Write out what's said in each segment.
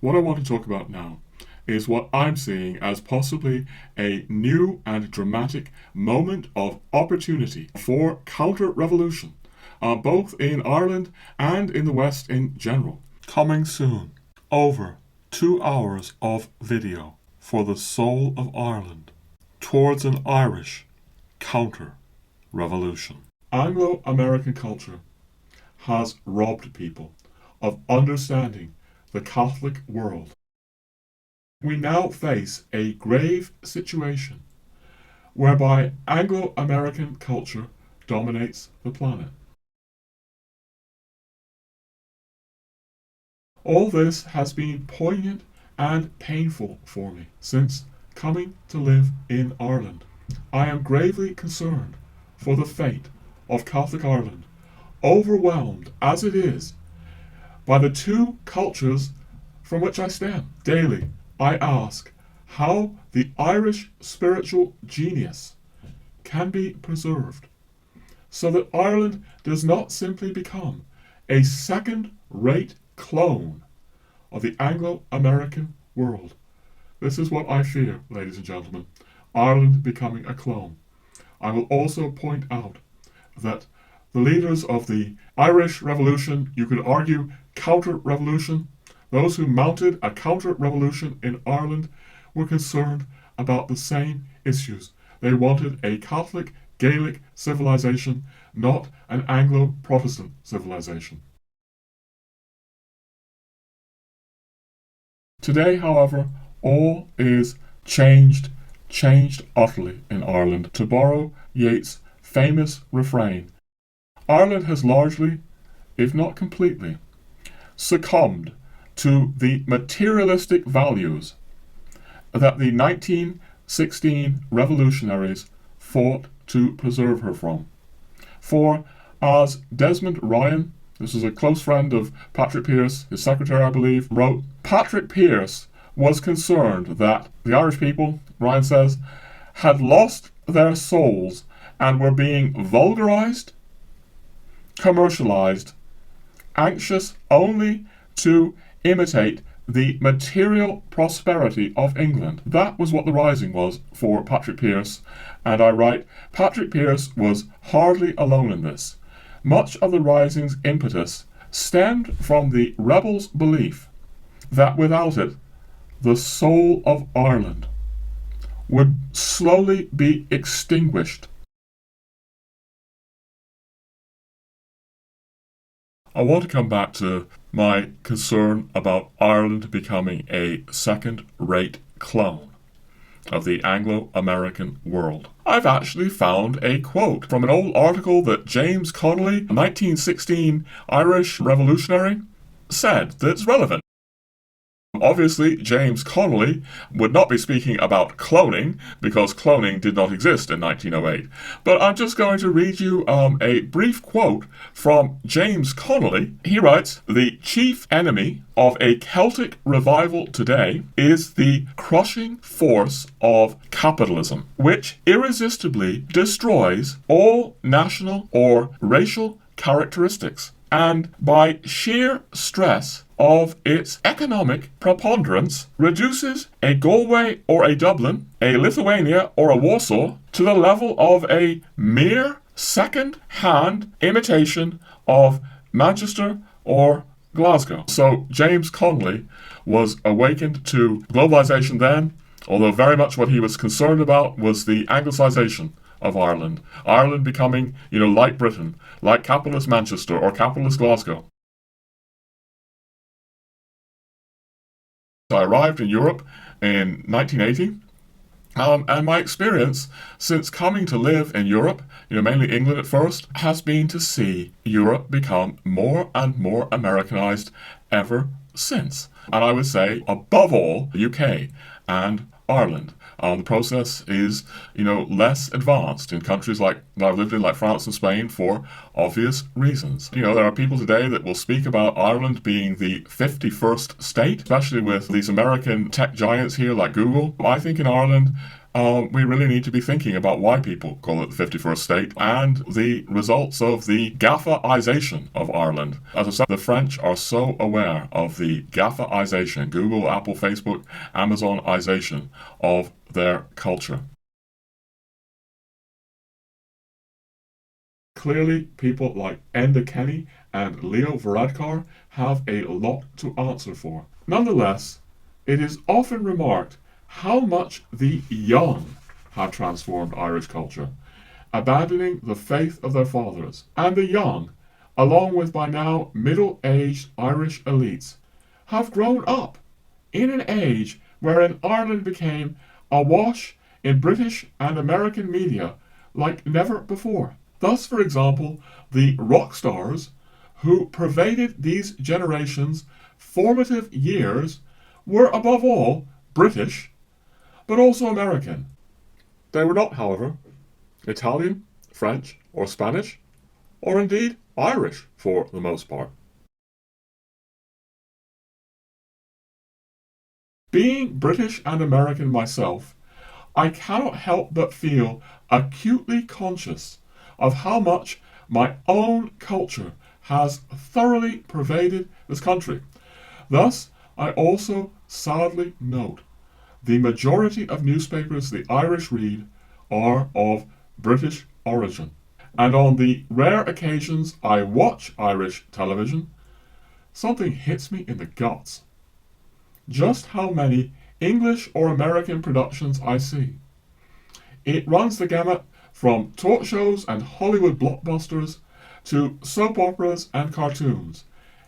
What I want to talk about now is what I'm seeing as possibly a new and dramatic moment of opportunity for counter-revolution, both in Ireland and in the West in general. Coming soon, over 2 hours of video for the soul of Ireland towards an Irish counter-revolution. Anglo-American culture has robbed people of understanding the Catholic world. We now face a grave situation whereby Anglo-American culture dominates the planet. All this has been poignant and painful for me since coming to live in Ireland. I am gravely concerned for the fate of Catholic Ireland, overwhelmed as it is by the two cultures from which I stem. Daily, I ask how the Irish spiritual genius can be preserved so that Ireland does not simply become a second-rate clone of the Anglo-American world. This is what I fear, ladies and gentlemen, Ireland becoming a clone. I will also point out that the leaders of the Irish Revolution, you could argue counter-revolution, those who mounted a counter-revolution in Ireland were concerned about the same issues. They wanted a Catholic Gaelic civilization, not an Anglo-Protestant civilization. Today, however, all is changed utterly in Ireland. To borrow Yeats' famous refrain, Ireland has largely, if not completely, succumbed to the materialistic values that the 1916 revolutionaries fought to preserve her from. For, as Desmond Ryan, this is a close friend of Patrick Pearse, his secretary I believe, wrote, Patrick Pearse was concerned that the Irish people, Ryan says, had lost their souls and were being vulgarized, commercialized, anxious only to imitate the material prosperity of England. That was what the rising was for Patrick Pearse, and I write, Patrick Pearse was hardly alone in this. Much of the rising's impetus stemmed from the rebels' belief that without it, the soul of Ireland would slowly be extinguished. I want to come back to my concern about Ireland becoming a second-rate clone of the Anglo-American world. I've actually found a quote from an old article that James Connolly, a 1916 Irish revolutionary, said that's relevant. Obviously, James Connolly would not be speaking about cloning, because cloning did not exist in 1908. But I'm just going to read you a brief quote from James Connolly. He writes, the chief enemy of a Celtic revival today is the crushing force of capitalism, which irresistibly destroys all national or racial characteristics, and by sheer stress of its economic preponderance reduces a Galway or a Dublin, a Lithuania or a Warsaw to the level of a mere second-hand imitation of Manchester or Glasgow. So James Connolly was awakened to globalization then, although very much what he was concerned about was the Anglicization of Ireland. Ireland becoming, like Britain, like capitalist Manchester or capitalist Glasgow. I arrived in Europe in 1980, and my experience since coming to live in Europe, mainly England at first, has been to see Europe become more and more Americanized ever since. And I would say, above all, the UK and Ireland. The process is, less advanced in countries that I've lived in, like France and Spain, for obvious reasons. There are people today that will speak about Ireland being the 51st state, especially with these American tech giants here like Google. I think in Ireland, we really need to be thinking about why people call it the 51st state and the results of the Gaffaization of Ireland. As I said, the French are so aware of the Gaffaization, Google, Apple, Facebook, Amazonization of their culture. Clearly, people like Enda Kenny and Leo Varadkar have a lot to answer for. Nonetheless, it is often remarked how much the young have transformed Irish culture, abandoning the faith of their fathers. And the young, along with by now middle-aged Irish elites, have grown up in an age wherein Ireland became awash in British and American media like never before. Thus, for example, the rock stars who pervaded these generations' formative years were above all British, but also American. They were not, however, Italian, French, or Spanish, or indeed Irish for the most part. Being British and American myself, I cannot help but feel acutely conscious of how much my own culture has thoroughly pervaded this country. Thus, I also sadly note the majority of newspapers the Irish read are of British origin. And on the rare occasions I watch Irish television, something hits me in the guts. Just how many English or American productions I see. It runs the gamut from talk shows and Hollywood blockbusters to soap operas and cartoons.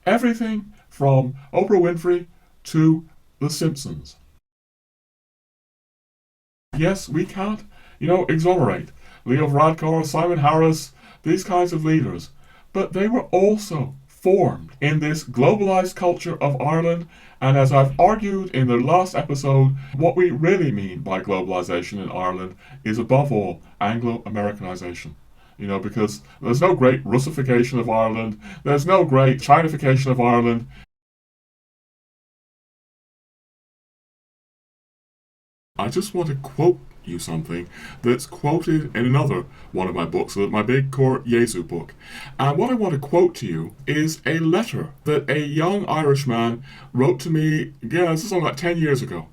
Everything from Oprah Winfrey to The Simpsons. Yes, we can't, exonerate Leo Varadkar, Simon Harris, these kinds of leaders, but they were also formed in this globalized culture of Ireland, and as I've argued in the last episode, what we really mean by globalization in Ireland is above all Anglo-Americanization. Because there's no great Russification of Ireland, there's no great Chinification of Ireland. I just want to quote you something that's quoted in another one of my books, my Big Core Jesu book. And what I want to quote to you is a letter that a young Irishman wrote to me, this is only like 10 years ago,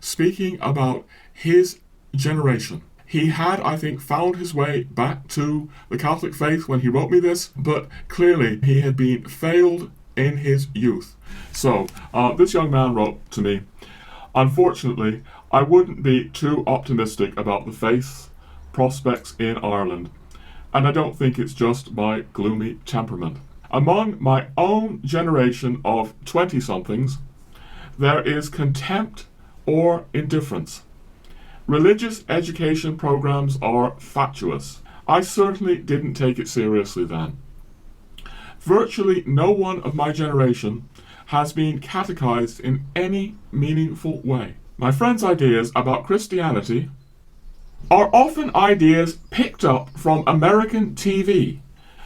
speaking about his generation. He had, I think, found his way back to the Catholic faith when he wrote me this, but clearly he had been failed in his youth. So, this young man wrote to me, "Unfortunately, I wouldn't be too optimistic about the faith prospects in Ireland, and I don't think it's just my gloomy temperament. Among my own generation of 20-somethings, there is contempt or indifference. Religious education programs are fatuous. I certainly didn't take it seriously then. Virtually no one of my generation has been catechized in any meaningful way. My friends' ideas about Christianity are often ideas picked up from American TV,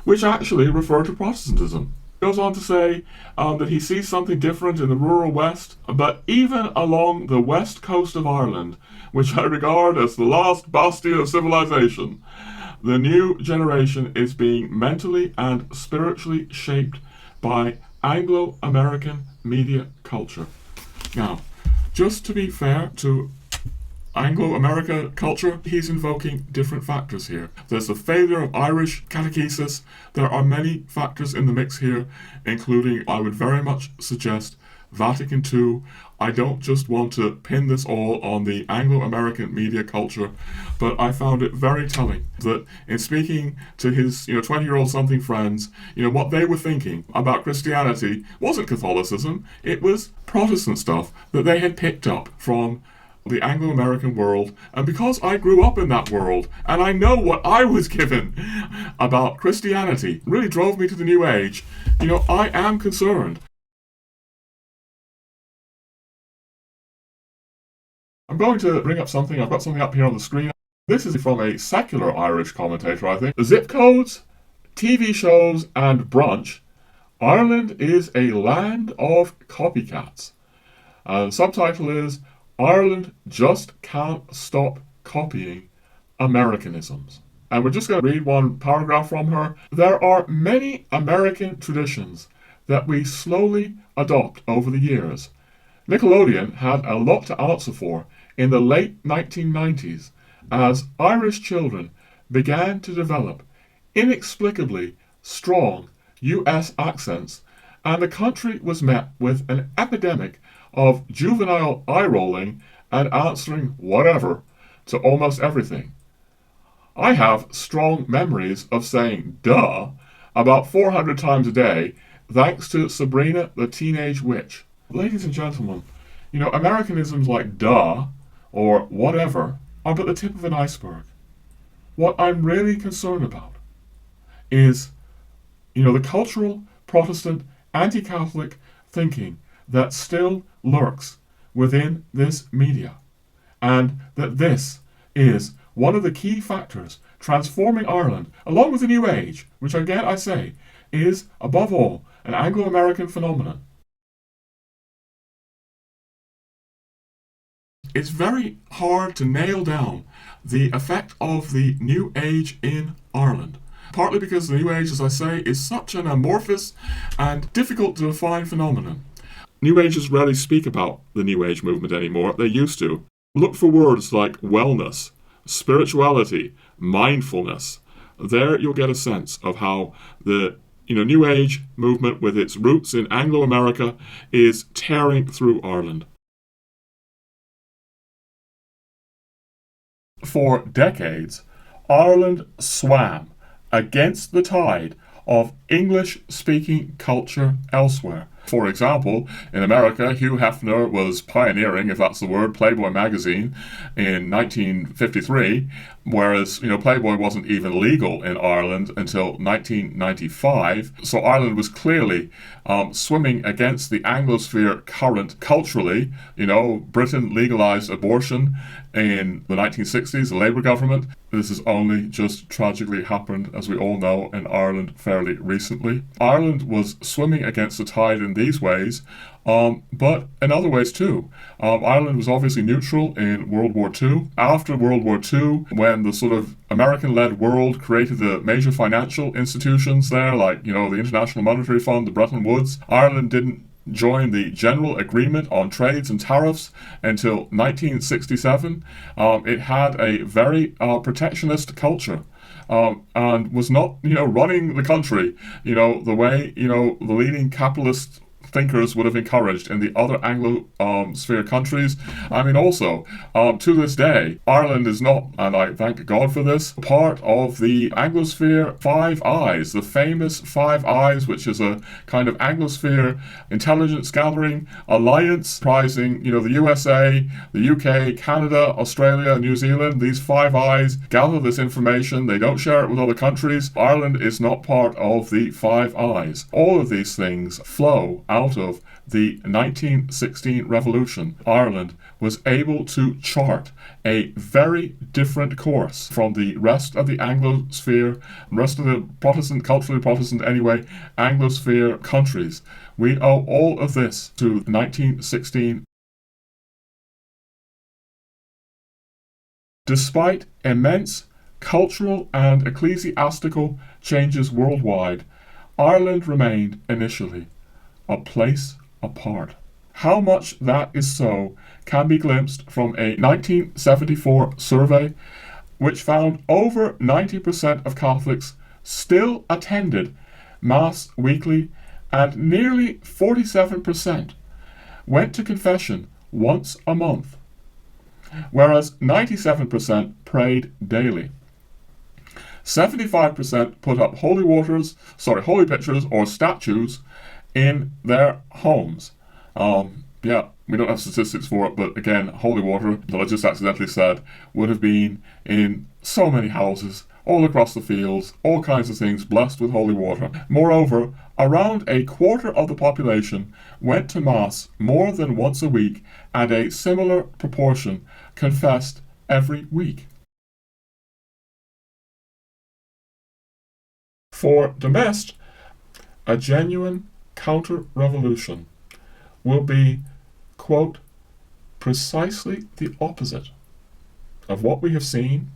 which actually refer to Protestantism." He goes on to say that he sees something different in the rural West, but even along the west coast of Ireland, which I regard as the last bastion of civilization, the new generation is being mentally and spiritually shaped by Anglo-American media culture. Now, just to be fair to Anglo-American culture, he's invoking different factors here. There's the failure of Irish catechesis. There are many factors in the mix here, including, I would very much suggest, Vatican II. I don't just want to pin this all on the Anglo-American media culture, but I found it very telling that in speaking to his 20-year-old something friends, what they were thinking about Christianity wasn't Catholicism, it was Protestant stuff that they had picked up from the Anglo-American world. And because I grew up in that world, and I know what I was given about Christianity really drove me to the New Age, I am concerned. I'm going to bring up something. I've got something up here on the screen. This is from a secular Irish commentator, I think. Zip codes, TV shows, and brunch. Ireland is a land of copycats. And the subtitle is, "Ireland just can't stop copying Americanisms. And we're just going to read one paragraph from her. There are many American traditions that we slowly adopt over the years. Nickelodeon had a lot to answer for in the late 1990s as Irish children began to develop inexplicably strong US accents, and the country was met with an epidemic of juvenile eye rolling and answering whatever to almost everything. I have strong memories of saying duh about 400 times a day thanks to Sabrina the Teenage Witch. Ladies and gentlemen, Americanisms like duh or whatever are but the tip of an iceberg. What I'm really concerned about is, the cultural, Protestant, anti-Catholic thinking that still lurks within this media, and that this is one of the key factors transforming Ireland, along with the New Age, which again I say is, above all, an Anglo-American phenomenon. It's very hard to nail down the effect of the New Age in Ireland. Partly because the New Age, as I say, is such an amorphous and difficult to define phenomenon. New Agers rarely speak about the New Age movement anymore. They used to. Look for words like wellness, spirituality, mindfulness. There you'll get a sense of how the New Age movement, with its roots in Anglo-America, is tearing through Ireland. For decades, Ireland swam against the tide of English-speaking culture elsewhere. For example, in America, Hugh Hefner was pioneering, if that's the word, Playboy magazine in 1953, whereas, Playboy wasn't even legal in Ireland until 1995. So Ireland was clearly swimming against the Anglosphere current culturally. Britain legalized abortion in the 1960s, the Labour government. This has only just tragically happened, as we all know, in Ireland fairly recently. Ireland was swimming against the tide in these ways, but in other ways too. Ireland was obviously neutral in World War II. After World War II, when the sort of American-led world created the major financial institutions there, like, the International Monetary Fund, the Bretton Woods, Ireland didn't join the General Agreement on Trades and Tariffs until 1967. It had a very protectionist culture. And was not, running the country, the way, the leading capitalist thinkers would have encouraged in the other Anglo-sphere countries. Also, to this day, Ireland is not, and I thank God for this, part of the Anglosphere Five Eyes, the famous Five Eyes, which is a kind of Anglosphere intelligence gathering alliance comprising, the USA, the UK, Canada, Australia, New Zealand. These Five Eyes gather this information. They don't share it with other countries. Ireland is not part of the Five Eyes. All of these things flow out of the 1916 revolution. Ireland was able to chart a very different course from the rest of the Anglosphere, rest of the Protestant, culturally Protestant anyway, Anglosphere countries. We owe all of this to 1916. Despite immense cultural and ecclesiastical changes worldwide, Ireland remained initially a place apart. How much that is so can be glimpsed from a 1974 survey which found over 90% of Catholics still attended Mass weekly, and nearly 47% went to confession once a month, whereas 97% prayed daily. 75% put up holy pictures or statues in their homes. We don't have statistics for it, but again, holy water, that I just accidentally said, would have been in so many houses, all across the fields, all kinds of things blessed with holy water. Moreover, around a quarter of the population went to Mass more than once a week, and a similar proportion confessed every week. For Domest, a genuine counter-revolution will be, quote, precisely the opposite of what we have seen,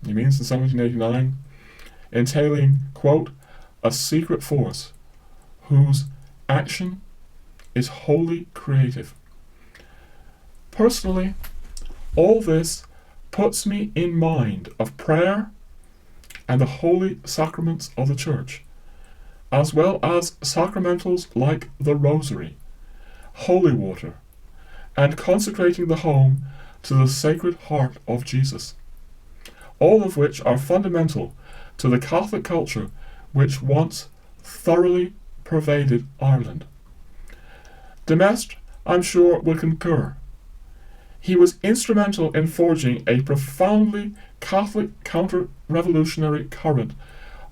he means in 1789, entailing, quote, a secret force whose action is wholly creative. Personally, all this puts me in mind of prayer and the holy sacraments of the Church, as well as sacramentals like the Rosary, holy water, and consecrating the home to the Sacred Heart of Jesus, all of which are fundamental to the Catholic culture which once thoroughly pervaded Ireland. De Maistre, I'm sure, will concur. He was instrumental in forging a profoundly Catholic counter-revolutionary current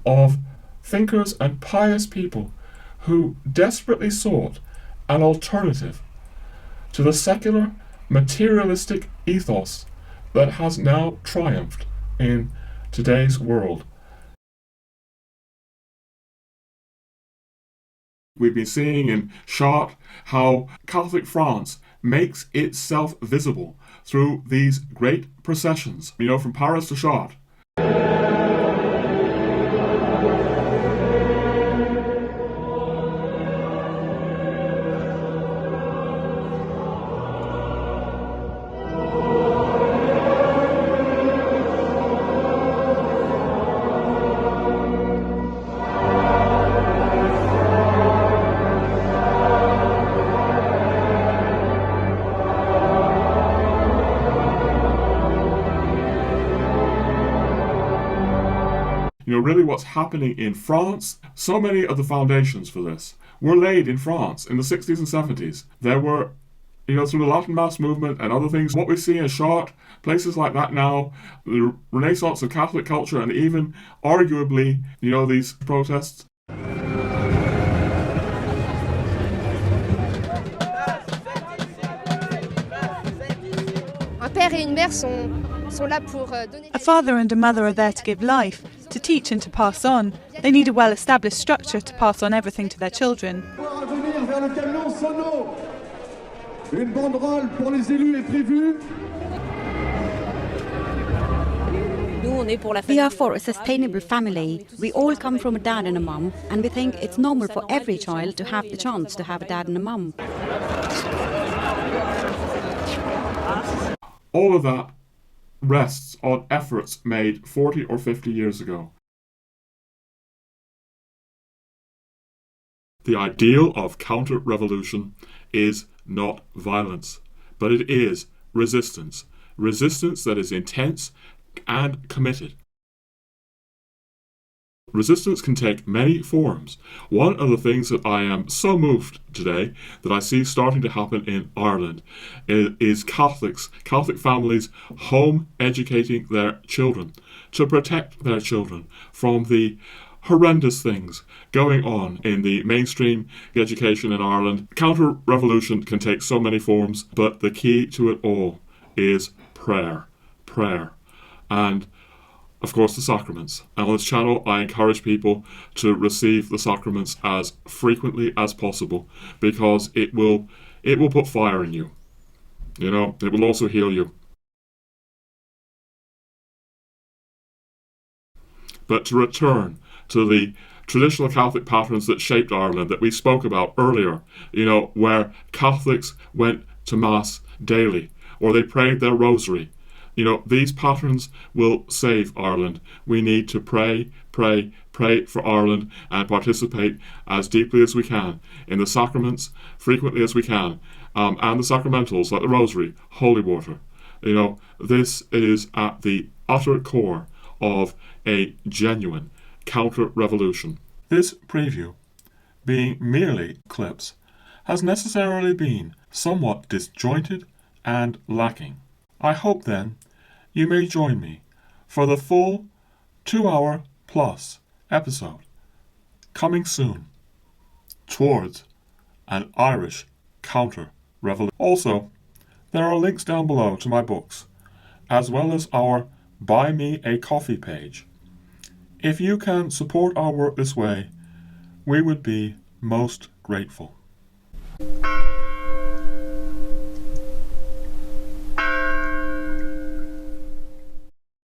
of thinkers and pious people who desperately sought an alternative to the secular, materialistic ethos that has now triumphed in today's world. We've been seeing in Chartres how Catholic France makes itself visible through these great processions, from Paris to Chartres. Really what's happening in France, so many of the foundations for this were laid in France in the 60s and 70s. There were, through the Latin Mass movement and other things, what we see in Chartres, places like that now, the renaissance of Catholic culture, and even, arguably, these protests. A father and a mother are there to give life, to teach and to pass on. They need a well-established structure to pass on everything to their children. We are for a sustainable family. We all come from a dad and a mum, and we think it's normal for every child to have the chance to have a dad and a mum. All of that rests on efforts made 40 or 50 years ago. The ideal of counter-revolution is not violence, but it is resistance. Resistance that is intense and committed. Resistance can take many forms. One of the things that I am so moved today that I see starting to happen in Ireland is Catholic families home educating their children to protect their children from the horrendous things going on in the mainstream education in Ireland. Counter-revolution can take so many forms, but the key to it all is prayer. And of course, the sacraments. And on this channel, I encourage people to receive the sacraments as frequently as possible, because it will put fire in you. It will also heal you. But to return to the traditional Catholic patterns that shaped Ireland that we spoke about earlier, where Catholics went to Mass daily, or they prayed their rosary. These patterns will save Ireland. We need to pray for Ireland and participate as deeply as we can in the sacraments, frequently as we can, and the sacramentals like the Rosary, holy water. This is at the utter core of a genuine counter-revolution. This preview, being merely clips, has necessarily been somewhat disjointed and lacking. I hope then you may join me for the full 2-hour plus episode coming soon towards an Irish counter-revolution. Also, there are links down below to my books, as well as our Buy Me a Coffee page. If you can support our work this way, we would be most grateful.